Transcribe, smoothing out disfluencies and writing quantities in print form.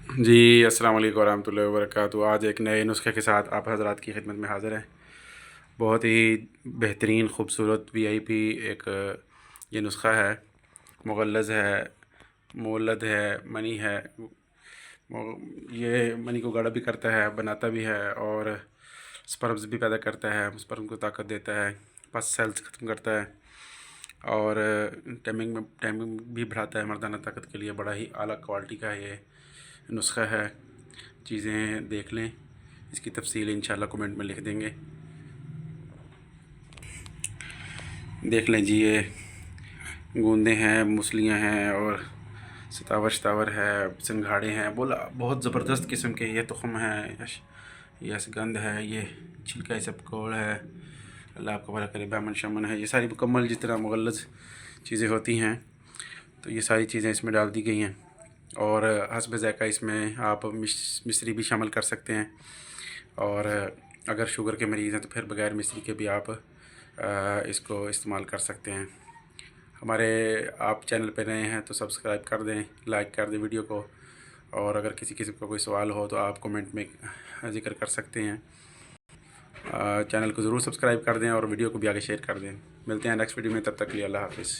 جی السلام علیکم ورحمۃ اللہ وبرکاتہ۔ آج ایک نئے نسخے کے ساتھ آپ حضرات کی خدمت میں حاضر ہے۔ بہت ہی بہترین خوبصورت وی آئی پی ایک یہ نسخہ ہے، مغلظ ہے، مولد ہے، منی ہے۔ یہ منی کو گاڑھا بھی کرتا ہے، بناتا بھی ہے، اور سپرمز بھی پیدا کرتا ہے، سپرم کو طاقت دیتا ہے، پس سیلز ختم کرتا ہے، اور ٹائمنگ بھی بڑھاتا ہے۔ مردانہ طاقت کے لیے بڑا ہی اعلیٰ کوالٹی کا یہ نسخہ ہے۔ چیزیں دیکھ لیں، اس کی تفصیل انشاءاللہ کمنٹ میں لکھ دیں گے۔ دیکھ لیں جی، یہ گوندے ہیں، موسلیاں ہیں، اور ستاور ہے، سنگھاڑے ہیں، بہت زبردست قسم کے یہ تخم ہیں، یس گند ہے، یہ چھلکا سب کوڑ ہے، اللہ آپ کو بھلا کرے، بہمن شمن ہے۔ یہ ساری مکمل جس طرح مغلظ چیزیں ہوتی ہیں تو یہ ساری چیزیں اس میں ڈال دی گئی ہیں، اور حسب ذائقہ اس میں آپ مصری بھی شامل کر سکتے ہیں، اور اگر شوگر کے مریض ہیں تو پھر بغیر مصری کے بھی آپ اس کو استعمال کر سکتے ہیں۔ ہمارے آپ چینل پہ نئے ہیں تو سبسکرائب کر دیں، لائک کر دیں ویڈیو کو، اور اگر کسی قسم کا کوئی سوال ہو تو آپ کومنٹ میں ذکر کر سکتے ہیں۔ چینل کو ضرور سبسکرائب کر دیں اور ویڈیو کو بھی آگے شیئر کر دیں۔ ملتے ہیں نیکسٹ ویڈیو میں، تب تک کے لیے اللہ حافظ۔